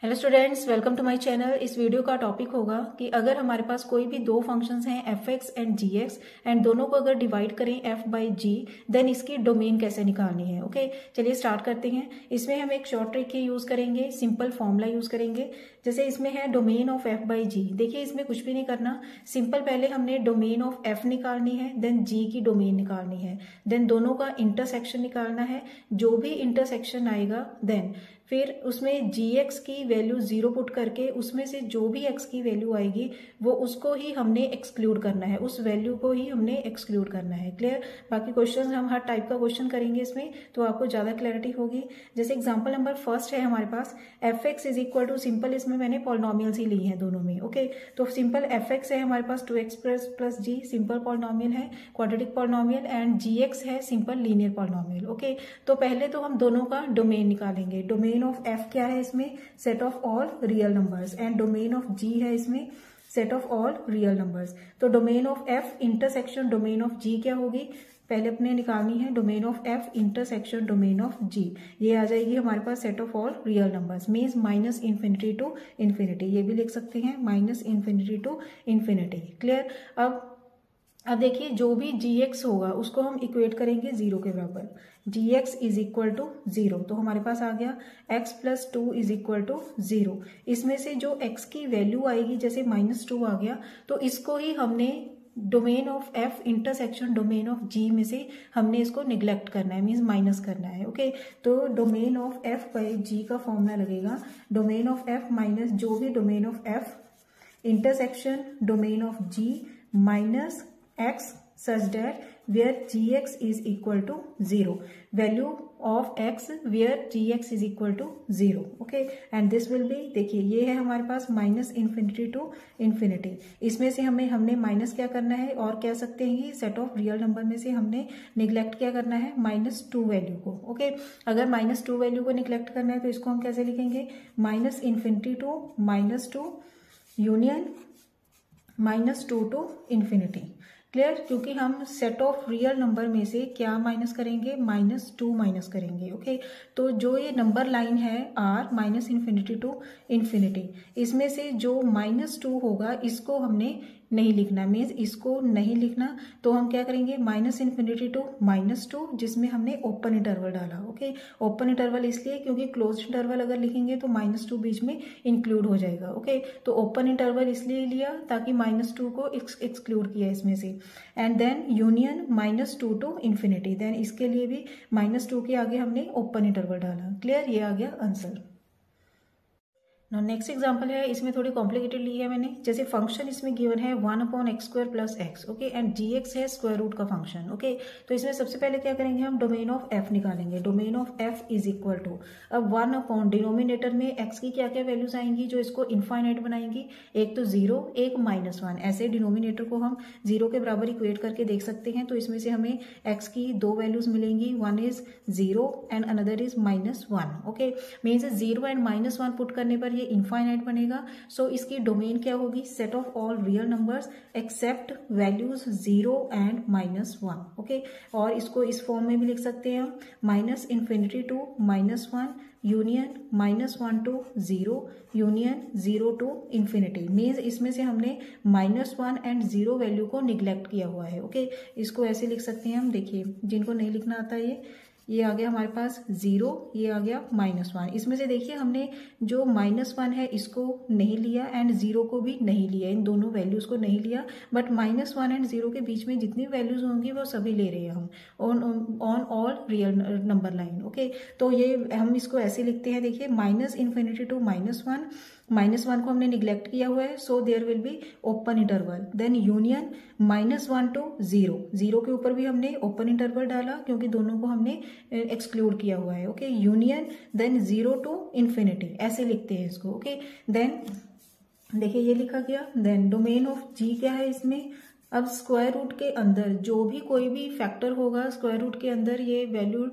Hello students, welcome to my channel. इस video का topic होगा कि अगर हमारे पास कोई भी दो फंक्शंस हैं F X and G X and दोनों को अगर डिवाइड करें एफ बाई जी, देन इसकी डोमेन कैसे निकालनी है। ओके, चलिए स्टार्ट करते हैं। इसमें हम एक शॉर्ट ट्रिक की यूज करेंगे, सिंपल फॉर्मूला यूज करेंगे। जैसे इसमें है डोमेन ऑफ एफ बाई जी। देखिए इसमें कुछ भी नहीं करना, सिंपल पहले हमने डोमेन ऑफ एफ निकालनी है, देन जी की डोमेन निकालनी है, देन दोनों का इंटरसेक्शन निकालना है। जो भी इंटरसेक्शन आएगा देन फिर उसमें जी एक्स की वैल्यू 0 पुट करके उसमें से जो भी एक्स की वैल्यू आएगी वो उसको ही हमने एक्सक्लूड करना है, उस वैल्यू को ही हमने एक्सक्लूड करना है। क्लियर? बाकी क्वेश्चन हम हर टाइप का क्वेश्चन करेंगे इसमें, तो आपको ज़्यादा क्लैरिटी होगी। जैसे एग्जाम्पल नंबर फर्स्ट है हमारे पास F X is equal to, simple इसमें मैंने पॉलिनोमियल्स ही ली हैं दोनों में। ओके, तो सिंपल एफ एक्स है हमारे पास 2x plus G, simple polynomial है, quadratic polynomial, and G X है सिंपल लीनियर पॉलिनोमियल। ओके, तो पहले तो हम दोनों का डोमेन निकालेंगे। डोमेन ऑफ f क्या है इसमें? Set of all real numbers, and domain of g है इसमें set of all real numbers. तो domain of f intersection domain of g क्या होगी? पहले अपने निकालनी है domain of f intersection domain of g। ये आ जाएगी हमारे पास set of all real numbers, means minus infinity to infinity. ये भी लिख सकते हैं minus infinity to infinity. Clear? अब देखिए जो भी जी एक्स होगा उसको हम इक्वेट करेंगे 0 के बराबर। G X is equal to 0, तो हमारे पास आ गया x plus 2 is equal to 0। इसमें से जो x की वैल्यू आएगी, जैसे -2 आ गया, तो इसको ही हमने domain of f intersection domain of g में से हमने इसको निग्लेक्ट करना है, मीन्स माइनस करना है। ओके, तो domain of f by g का फॉर्मूला लगेगा डोमेन ऑफ f माइनस जो भी domain of f intersection domain of g minus x such that where gx is equal to 0, value of x where gx is equal to 0. okay, and this will be, देखिए ये है हमारे पास minus infinity to infinity. इसमें से हमने minus क्या करना है, और कह सकते हैं कि सेट ऑफ रियल नंबर में से हमने निग्लेक्ट क्या करना है, -2 वैल्यू को। ओके, अगर -2 वैल्यू को निग्लेक्ट करना है तो इसको हम कैसे लिखेंगे, minus infinity to -2 union -2 to infinity. Clear? क्योंकि हम सेट ऑफ रियल नंबर में से क्या माइनस करेंगे, -2 माइनस करेंगे। ओके, तो जो ये नंबर लाइन है R minus infinity to infinity, इसमें से जो -2 होगा इसको हमने नहीं लिखना, मीन्स इसको नहीं लिखना। तो हम क्या करेंगे, माइनस इन्फिनिटी टू -2 जिसमें हमने ओपन इंटरवल डाला। ओके, ओपन इंटरवल इसलिए क्योंकि क्लोज इंटरवल अगर लिखेंगे तो -2 बीच में इंक्लूड हो जाएगा। ओके, तो ओपन इंटरवल इसलिए लिया ताकि -2 को एक्सक्लूड किया इसमें से, and then union -2 to infinity, then इसके लिए भी -2 के आगे हमने ओपन इंटरवल डाला। क्लियर? ये आ गया आंसर। ना नेक्स्ट एग्जाम्पल है, इसमें थोड़ी कॉम्प्लिकेटेड ली है मैंने। जैसे फंक्शन इसमें गिवन है 1/x² plus x। Okay, and gx है स्क्वायर रूट का फंक्शन। ओके, तो इसमें सबसे पहले क्या करेंगे, हम डोमेन ऑफ f निकालेंगे। Domain of f is equal to, अब 1 डिनोमिनेटर में x की क्या क्या वैल्यूज आएंगी जो इसको इनफाइनाइट बनाएंगी, एक तो 0, एक -1। ऐसे डिनोमिनेटर को हम 0 के बराबर इक्वेट करके देख सकते हैं। तो इसमें से हमें x की दो वैल्यूज मिलेंगी, one is 0 and another is -1। Okay, means 0 and -1 put करने पर ये इनफाइनाइट बनेगा। सो इसकी डोमेन क्या होगी, set of all real numbers accept values 0 and -1। Okay, और इसको इस फॉर्म में भी लिख सकते हैं हम, minus infinity to -1 union -1 to 0 union 0 to infinity. Means इसमें से हमने -1 एंड 0 वैल्यू को निग्लेक्ट किया हुआ है। ओके, इसको ऐसे लिख सकते हैं हम, देखिए जिनको नहीं लिखना आता ये आ गया हमारे पास 0, ये आ गया -1। इसमें से देखिए हमने जो -1 है इसको नहीं लिया एंड 0 को भी नहीं लिया, इन दोनों वैल्यूज को नहीं लिया, बट -1 एंड 0 के बीच में जितनी वैल्यूज होंगी वो सभी ले रहे हैं हम on all real number line. Okay, तो ये हम इसको ऐसे लिखते हैं, देखिए माइनस इन्फिनिटी टू -1 को हमने निग्लेक्ट किया हुआ है, so there will be open interval, then union -1 to 0 के ऊपर भी हमने ओपन इंटरवल डाला क्योंकि दोनों को हमने एक्सक्लूड किया हुआ है। Okay, union then 0 to infinity, ऐसे लिखते हैं इसको। ओके, देन देखिए ये लिखा गया, देन डोमेन ऑफ जी क्या है इसमें, अब स्क्वायर रूट के अंदर जो भी कोई भी फैक्टर होगा स्क्वायर रूट के अंदर ये वैल्यू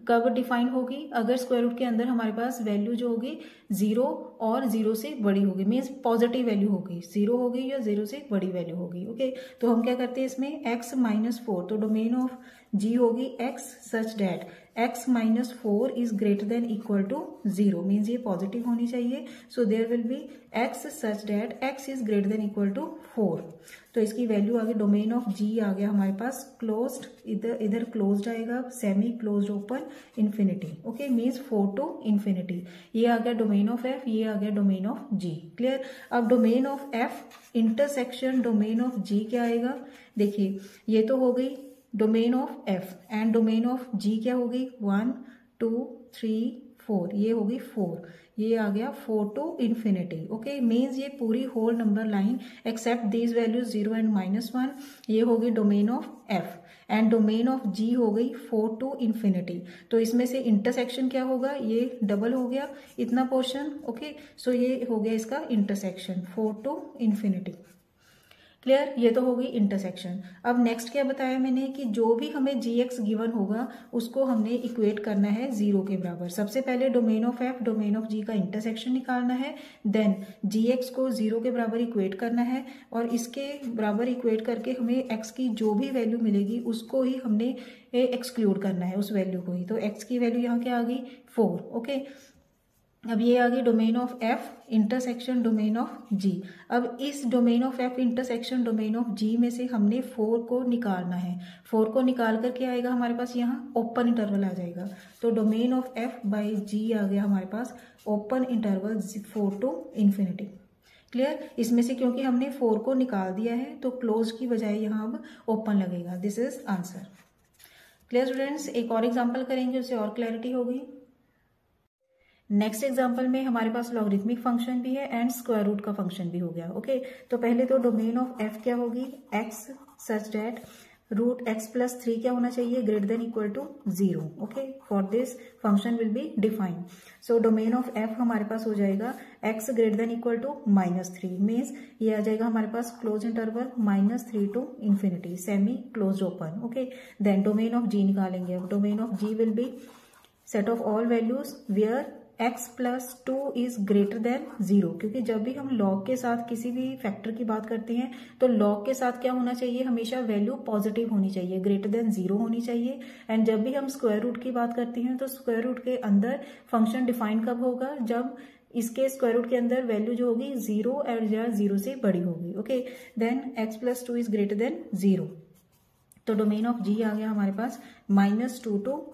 कब डिफाइन होगी, अगर स्क्वायर रूट के अंदर हमारे पास वैल्यू जो होगी 0 और 0 से बड़ी होगी, मीन्स पॉजिटिव वैल्यू होगी, 0 होगी या 0 से बड़ी वैल्यू होगी। ओके, तो हम क्या करते हैं इसमें x -4, तो डोमेन ऑफ g होगी x such that x minus 4 is greater than equal to 0, means ये पॉजिटिव होनी चाहिए. So there will be x such that x is greater than equal to 4. तो इसकी वैल्यू आ गई, डोमेन ऑफ g आ गया हमारे पास क्लोज्ड, इधर क्लोज्ड आएगा, semi closed open infinity. Okay, means 4 to infinity. ये आ गया डोमेन ऑफ f, ये आ गया डोमेन ऑफ g. क्लियर. अब domain of f intersection domain of g क्या आएगा? देखिए ये तो हो गई domain of f and domain of g क्या हो गई? 1 2 3 4, ये हो गई 4. ये आ गया 4 टू इन्फिनिटी. ओके, मीन्स ये पूरी whole number line except these values 0 and -1, ये हो गई domain of f and domain of g हो गई 4 टू इन्फिनिटी. तो इसमें से इंटरसेक्शन क्या होगा? ये डबल हो गया इतना पोर्शन. ओके, सो ये हो गया इसका इंटरसेक्शन 4 टू इन्फिनिटी. क्लियर. ये तो हो गई इंटरसेक्शन. अब नेक्स्ट क्या बताया मैंने कि जो भी हमें gx गिवन होगा उसको हमने इक्वेट करना है 0 के बराबर. सबसे पहले domain of f domain of g का इंटरसेक्शन निकालना है, देन gx को 0 के बराबर इक्वेट करना है और इसके बराबर इक्वेट करके हमें x की जो भी वैल्यू मिलेगी उसको ही हमने एक्सक्लूड करना है, उस वैल्यू को ही. तो x की वैल्यू यहाँ क्या आ गई? 4. ओके, अब ये आ गई domain of f intersection domain of g. अब इस domain of f intersection domain of g में से हमने 4 को निकालना है. 4 को निकाल कर क्या आएगा हमारे पास? यहाँ ओपन इंटरवल आ जाएगा. तो domain of f by g आ गया हमारे पास open interval 4 to infinity. Clear. इसमें से क्योंकि हमने 4 को निकाल दिया है तो क्लोज की बजाय यहाँ अब ओपन लगेगा. This is answer. Clear students. एक और एग्जाम्पल करेंगे, उससे और क्लैरिटी होगी. नेक्स्ट एग्जाम्पल में हमारे पास लॉगरिथमिक फंक्शन भी है एंड स्क्वायर रूट का फंक्शन भी हो गया. ओके, तो पहले तो डोमेन ऑफ f क्या होगी? x such that root x plus 3 क्या होना चाहिए? Greater than equal to 0. Okay, for this function will be defined. So domain of f हमारे पास हो जाएगा x greater than equal to -3, मीन्स ये आ जाएगा हमारे पास close interval -3 to infinity, semi close open. Okay, then domain of g निकालेंगे. अब domain of g will be set of all values where x plus 2 is greater than 0, क्योंकि जब भी हम लॉग के साथ किसी भी फैक्टर की बात करते हैं तो लॉग के साथ क्या होना चाहिए? हमेशा वैल्यू पॉजिटिव होनी चाहिए, ग्रेटर देन 0 होनी चाहिए. एंड जब भी हम स्क्वायर रूट की बात करते हैं तो स्क्वायर रूट के अंदर फंक्शन डिफाइन कब होगा? जब इसके स्क्वायर रूट के अंदर वैल्यू जो होगी 0 और या 0 से बड़ी होगी. Okay, then x plus 2 is greater than 0. तो डोमेन ऑफ g आ गया हमारे पास -2 टू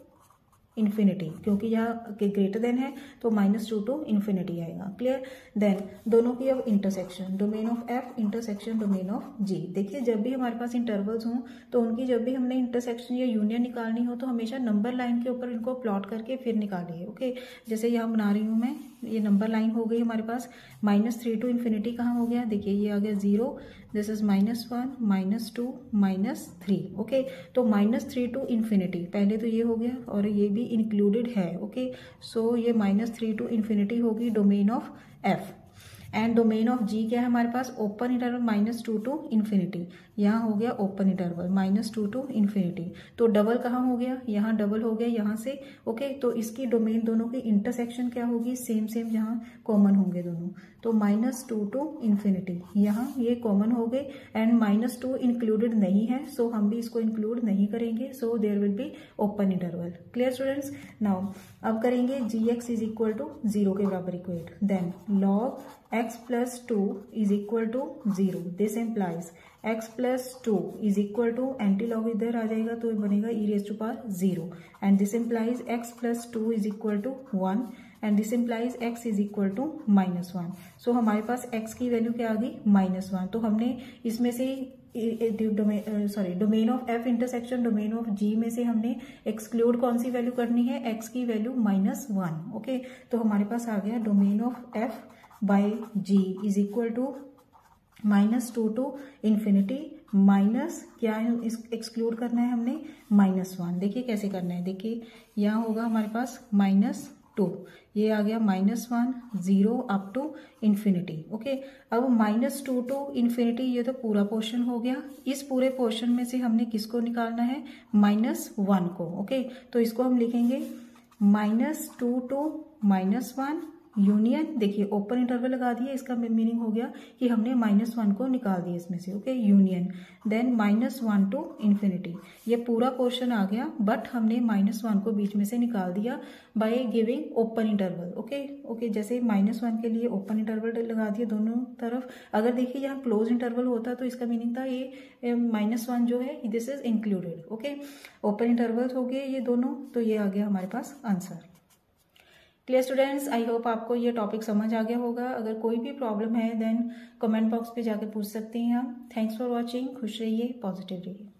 इन्फिनिटी, क्योंकि यहाँ ग्रेटर देन है तो -2 टू इन्फिनिटी आएगा. क्लियर. देन दोनों की अब intersection domain of f intersection domain of g. देखिए जब भी हमारे पास इंटरवल्स हों तो उनकी जब भी हमने इंटरसेक्शन या यूनियन निकालनी हो तो हमेशा नंबर लाइन के ऊपर इनको प्लॉट करके फिर निकालिए. ओके, जैसे यहाँ बना रही हूँ मैं, ये नंबर लाइन हो गई हमारे पास. -3 टू इन्फिनिटी कहाँ हो गया? देखिए ये आ गया 0, दिस इज -1 -2 -3. ओके, तो -3 टू इन्फिनिटी पहले तो ये हो गया और ये भी इंक्लूडेड है. ओके, सो ये -3 टू इन्फिनिटी होगी domain of f and domain of g क्या है हमारे पास? Open interval -2 to infinity. यहाँ हो गया ओपन इंटरवल -2 टू इन्फिनिटी. तो डबल कहाँ हो गया? यहाँ डबल हो गया यहाँ से. ओके, तो इसकी डोमेन दोनों की इंटरसेक्शन क्या होगी? सेम यहाँ कॉमन होंगे दोनों. तो -2 टू इन्फिनिटी, यहाँ ये कॉमन हो गए एंड -2 इंक्लूडेड नहीं है, सो हम भी इसको इंक्लूड नहीं करेंगे. So there will be open interval. Clear students. Now अब करेंगे gx इज इक्वल टू 0 के बराबर equate. Then log x plus 2 is equal to 0. This implies x plus 2 is equal to anti log इधर आ जाएगा तो बनेगा e⁻0 and this implies x plus 2 is equal to 1 and this implies x is equal to -1. So हमारे पास x की value क्या आ गई? -1. तो हमने इसमें से domain of f intersection domain of g में से हमने एक्सक्लूड कौन सी वैल्यू करनी है? x की वैल्यू -1. ओके, तो हमारे पास आ गया domain of f by g is equal to -2 to infinity minus क्या है? एक्सक्लूड करना है हमने -1. देखिए कैसे करना है. देखिए यहाँ होगा हमारे पास -2, ये आ गया -1 0 अप टू इन्फिनिटी. ओके, अब -2 टू इन्फिनिटी ये तो पूरा पोर्शन हो गया. इस पूरे पोर्शन में से हमने किसको निकालना है? -1 को. ओके, तो इसको हम लिखेंगे -2 टू -1 यूनियन, देखिए ओपन इंटरवल लगा दिया, इसका मीनिंग हो गया कि हमने -1 को निकाल दिया इसमें से, okay. Union, then -1 to infinity, ये पूरा पोर्शन आ गया, बट हमने -1 को बीच में से निकाल दिया by giving open interval, okay. जैसे -1 के लिए ओपन इंटरवल लगा दिया दोनों तरफ। अगर देखिए यहाँ क्लोज इंटरवल होता तो इसका मीनिंग था ये -1 जो है this is included, okay. Open interval हो गए ये दोनों, तो ये आ गया हमारे पास answer. Clear students, I hope आपको ये टॉपिक समझ आ गया होगा। अगर कोई भी प्रॉब्लम है देन कमेंट बॉक्स पे जाकर पूछ सकते हैं आप। थैंक्स फॉर वॉचिंग, खुश रहिए, पॉजिटिव रहिए।